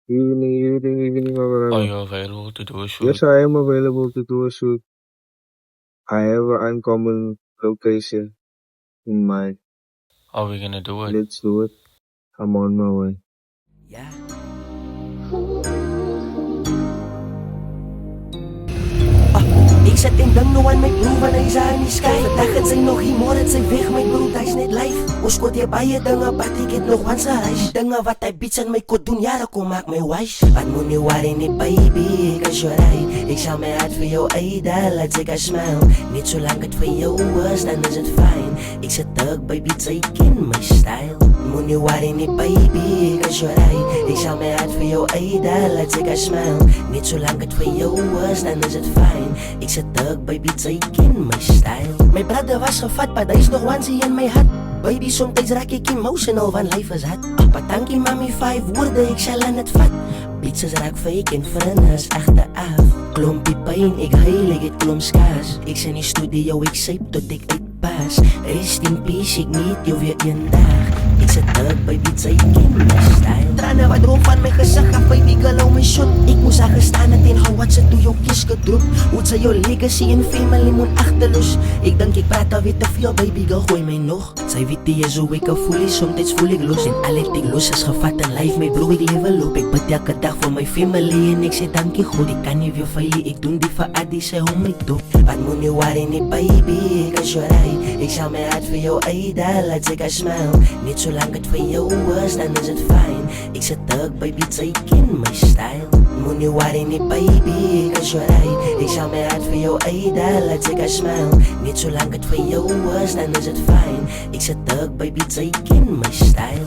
Evening, Are Magarana. you available to do a shoot? Yes, I am available to do a shoot. I have an uncommon location in mind. Are we gonna do it? Let's do it. I'm on my way. Yeah. Ik zet in ding nou aan my broer want hy's aan die sky. Vandag het sy nog die môre het sy weg my broer, hy's net live. Ons kot hier baie dinge, but ek het nog once a reis. Dinge wat hy beats in my kot doen, jare kom maak my wise. Wat moet nie worry nie baby, ek kan sjorai. Ek sal my hart vir jou uitdeel, laat ek haar smile. Net solang het vir jou is, dan is het fijn. Ek sit terug baby, sy ken my style. Moet nie worry nie baby, ek kan sjorai. Ek sal my hart vir jou uitdeel, laat ek haar smile. Net solang het vir jou is, dan is het fijn. Ek sit terug baby, sy ken my style. My brother was gevat, but hy's nog onesie in my hart. Baby, sometimes raak ek emotional, want life is hard. Bedankie mami, 5 woorde, ek sal aan het vat. Beats is raak fake en vrinnes echte af. Klompie pijn, ek huil, ek het klomp skaars. Ek sê in die studio, ek syp tot ek uitpas. Rest in peace, ek niet jou weer een dag. Ek sit terug, baby, sy ken my style. Trane wat droom van my gezicht af, baby, girl, hou my shot. Ek moes haar gestaan het en wat sy toe jou kies gedroep. Hoe sy jou legacy en family moet achterloos. Ek dink ek praat alweer te veel, baby, girl, gooi my nog. Sy weet die is hoe ek al voel, somtijds voel ek los. En al het ek los is gevat in life, my bro, ek level op. Ek bid elke dag vir my family en ek sê dankie God. Ek kan nie weer veilig, ek doen die vir Adi, sy hou my dop. Wat moet nie worry nie, baby, ek kan sjorai. Ek sal my hart vir jou uitdeel, laat ek haar smile. Net solang het vir jou is, dan is het fijn. Ek sit terug, baby, sy ken my style. Moet nie worry nie, baby, ek kan sjorai. Ek sal my hart vir jou uitdeel, laat ek haar smile. Net solang het vir jou is, dan is het fijn. Ek sit terug, baby, sy ken my style.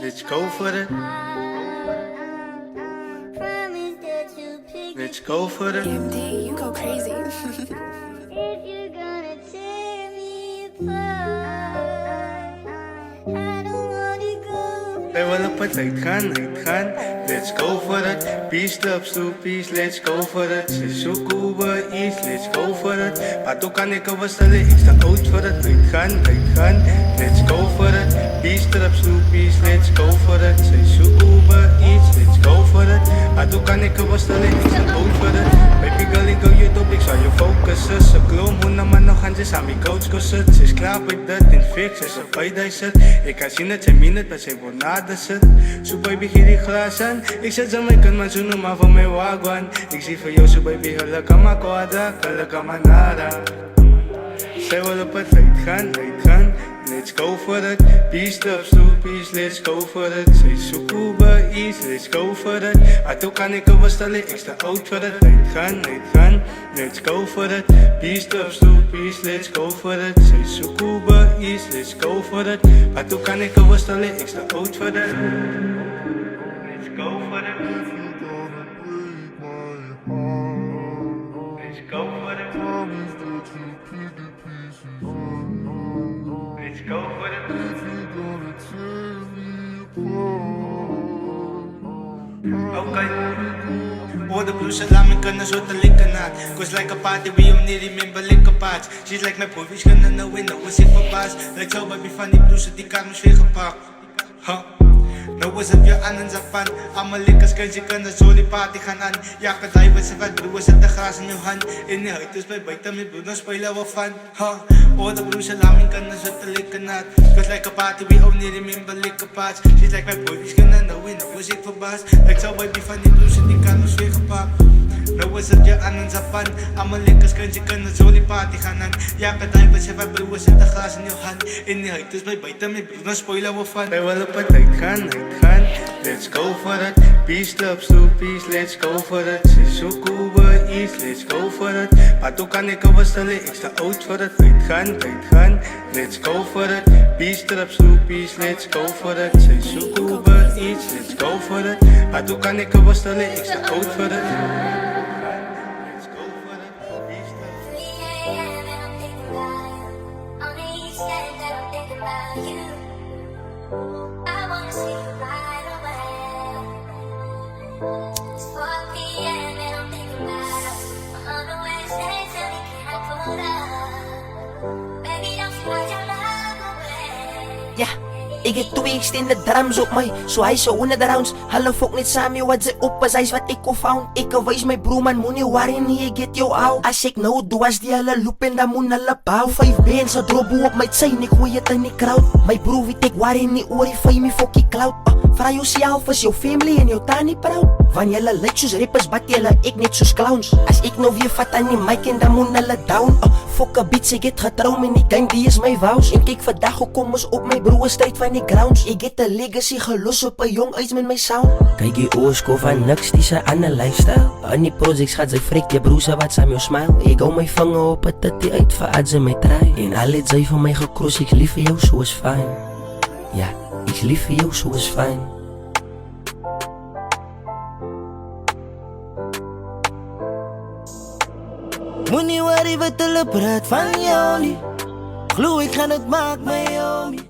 Let's go for it. Let's go for it. EMD, you go crazy. If you're gonna tear me apart, I don't wanna go. Wij willen op het uitgaan. Let's go for it. Peace clubs to peace, let's go for it. Ze zoeken Uber Eats, let's go for it. Maar toen kan ik er wel stellen, ik sta oud voor het uitgaan. Let's go for it. Peace clubs to peace, let's go for it. Ze zoeken Uber Eats, let's go for it. Maar toen kan ik er wel stellen, ik sta oud voor het. Baby girl, ik hou je top, ik zal je focussen. Ze kloom, hoe nou maar nog aan ze aan mijn coach kussen. Ze is klaar bij dat in fix, ze is op bij zit. Ik kan zien dat ze minut, dat ze voor nader zit. Zo baby, geef die glas aan. Ik zet ze mijn kant, maar zo noem maar van mijn wagwan. Ik zie voor jou, zo baby, gelukkig maar kwada, gelukkig maar nada. Zij wil op het uitgaan. Let's go for it. Peace clubs to peace, let's go for it. Zij zoeken Uber Eats, let's go for it. Maar toen kan ik er wel stellen, ik sta oud voor het uitgaan. Let's go for it. Peace clubs to peace, let's go for it. Zij zoeken Uber Eats, let's go for it. Maar toen kan ik er wel stellen, ik sta oud voor het. Let's go for it. Let's go for it. Let's go for it. Okay. All the blues laat me kunnen zo te likken na. Cause like a party we only remember likken parts. She's like my boys kunnen nou winnen, was ik verbaasd. Like zo baby van die blues die kan ons weer gepakt. Nou is het weer aan en zapan. Allemaal likkers kan je kunnen zo die party gaan aan. Ja, kan hij wat ze wat broers zet de gras in je hand. In de huid is bij buiten met broers spelen we van. All the blues laat me kunnen zo te likken na. Cause like a party we only remember likken parts. She's like my boys kunnen nou winnen, was ik verbaasd. Like zo baby van die blues die kan ons weer gepakt. Nou is het weer aan en zapan. Allemaal likkers kan je kunnen zo die party gaan aan. Ja, kan hij wat ze wat broers zet de gras in je hand. In de huid is bij buiten met broers spelen we van. Wij willen op het uitgaan. Let's go for it. Peace clubs to peace, let's go for it. Ze zoeken Uber iets, let's go for it. Maar toen kan ik alweer stellen, ik sta oud voor het. Uitgaan, let's go for it. Peace trap, snoepies, let's go for it. Zij zoeken Uber iets, let's go for it. Maar toen kan ik alweer stellen, ik sta oud voor het. Let's go for it. Peace trap. 3 a.m. and I'm thinking about you. On the east end and I'm thinking about you. I wanna see you right away. It's 4 p.m. and I'm thinking about us. I'm on the west end, tell me can I pull up? Baby, don't you hide your love away. Ja, ik het 2 extended drums op my, so hy so 100 rounds. Hulle fok net saam jou wat sy op is, hy's wat ek kon found. Ek wys my bro man, moenie worry nie, ek get jou out. As ek nou doe as die hulle loop en dan moet hulle bouw. 5 bands, a drop op my chain, ek gooi het in die crowd. My bro weet ek worry nie oor die fame, fokkie cloud. Vra jouself, is jou family en jou tannie proud? Van julle lyk soos rappers, bat julle ek net soos clowns. As ek nou weer vat aan die mic en dan moet hulle down. Fok a beats, ek het getrou met die gang, die is my vows. En kyk vandag hoe kom ons op my broer stryd van die grounds. Ek het a legacy gelos op a jong uit met my sound. Kyk die oorsko van niks, die sy ander lifestyle. In die projects gaat sy freak, die broer sy wat saam jou smile. Ek hou my vinger op a titty uit vir ad sy my try. En al het sy van my gekroos, ek lief vir jou, so is fine. Ja, ek lief vir jou, so is fine. Moenie worry wat hulle praat van jou nie. Glo ek gaan het maak my homie.